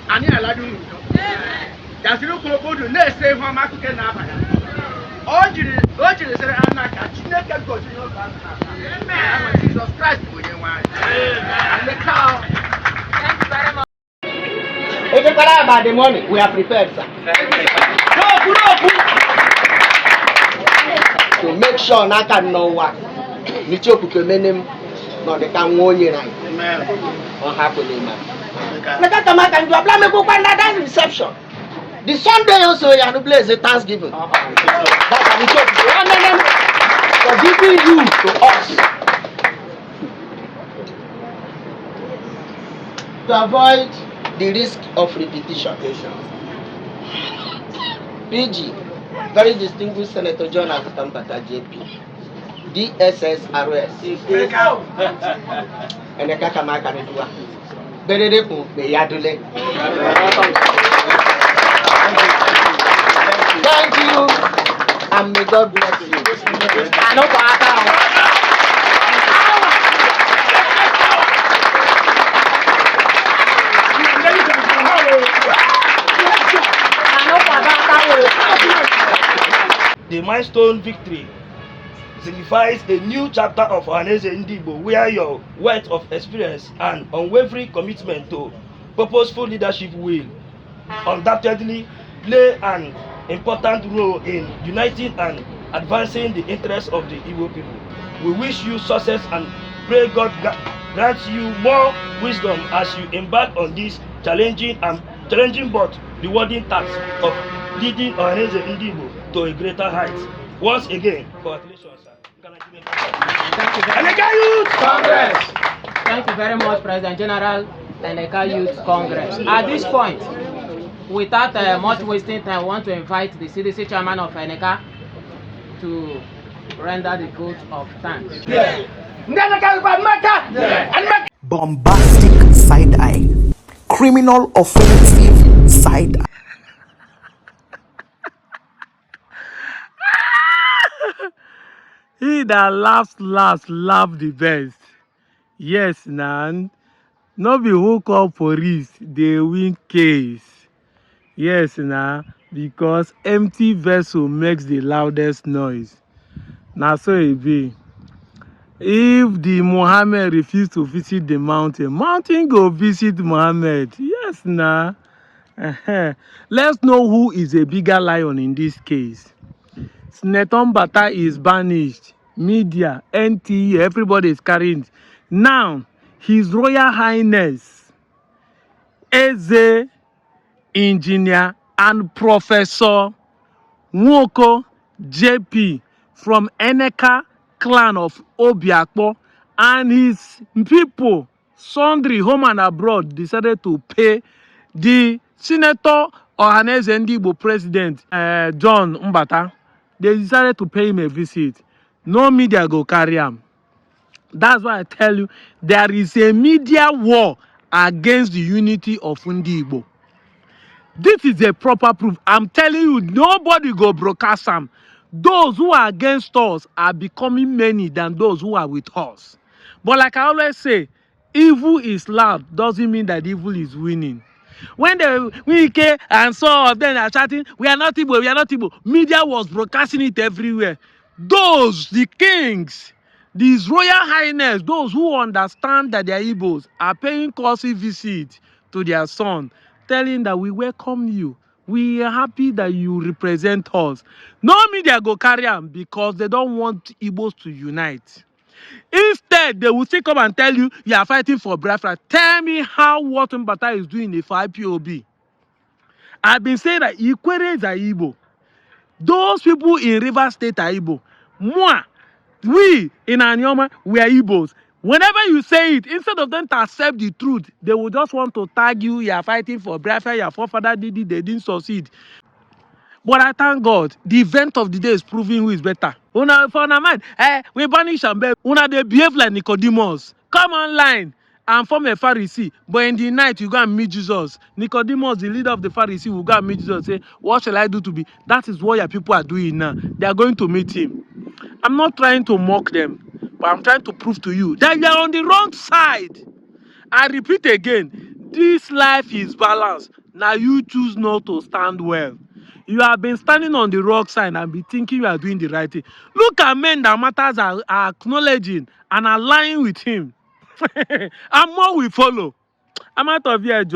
Ani aladu. Jasiru kolobodu na ese ho amakuke na abaya. Ojiri sere anaka Chineke gozi no ba na. Amen. Jesus Christ onye nwa. Amen. Thank you very much. If you care about the money, we are prepared, sir. To make sure na can know what. Nichoku kemenem no de kan wonye na. Amen. On happily man. That reception. The Sunday also you have place a Thanksgiving. That's an issue. For giving you to us. To avoid the risk of repetition. PG, very distinguished Senator John Akutampata JP. DSSRS. Eneka Kamaka Nedua. Beredeku Beyadule. Thank you, and may God bless you. The milestone victory signifies a new chapter of Ohanaeze Ndigbo, where your wealth of experience and unwavering commitment to purposeful leadership will undoubtedly play an important role in uniting and advancing the interests of the Igbo people. We wish you success and pray God grants you more wisdom as you embark on this challenging but rewarding task of leading Ohanaeze Ndigbo to a greater height. Once again, congratulations, sir. Thank you very Eneka Youth Congress. Thank you very much, President General Eneka Youth Congress. At this point, without much wasting time, I want to invite the CDC chairman of Eneka to render the vote of thanks. Bombastic side eye, criminal offensive side eye. He that laughs laugh the best. Yes, nan. No be who call police, they win case. Yes, nah, because empty vessel makes the loudest noise. Now so it be. If the Muhammad refuse to visit the mountain, mountain go visit Muhammad. Yes, nah. Let's know who is a bigger lion in this case. Senator Mbata is banished. Media, NTA, everybody is carrying it. Now, His Royal Highness, Eze, Engineer, and Professor Nwoko JP from Eneka clan of Ogbako and his people, sundry home and abroad, decided to pay the Senator Ohanaeze Ndigbo President John Mbata. They decided to pay him a visit. No media go carry him. That's why I tell you, there is a media war against the unity of Ndigbo. This is a proper proof. I'm telling you, nobody go broadcast them. Those who are against us are becoming many than those who are with us. But like I always say, evil is loud doesn't mean that evil is winning. When we came and saw of them are chatting, we are not Igbo, we are not Igbo. Media was broadcasting it everywhere. Those, the kings, these royal highness, those who understand that they are Igbos, are paying courtesy visit to their son, telling that we welcome you. We are happy that you represent us. No media go carry them because they don't want Igbos to unite. Instead, they will still come and tell you, you are fighting for Biafra. Tell me how what Mbata is doing for IPOB. I've been saying that Ikwere is a Igbo. Those people in River State are Igbo. Moi, we in Anyoma, we are Igbos. Whenever you say it, instead of them to accept the truth, they will just want to tag you, you are fighting for Biafra, your forefather did it, they didn't succeed. But I thank God, the event of the day is proving who is better. Una for na mind, we banish and una they behave like Nicodemus. Come online and form a Pharisee, but in the night you go and meet Jesus. Nicodemus, the leader of the Pharisee, will go and meet Jesus. Say, what shall I do to be? That is what your people are doing now. They are going to meet him. I'm not trying to mock them, but I'm trying to prove to you that you are on the wrong side. I repeat again, this life is balanced. Now you choose not to stand well. You have been standing on the wrong side and be thinking you are doing the right thing. Look at men that matters are acknowledging and aligning with him. And more will follow. I'm out of here, Joe.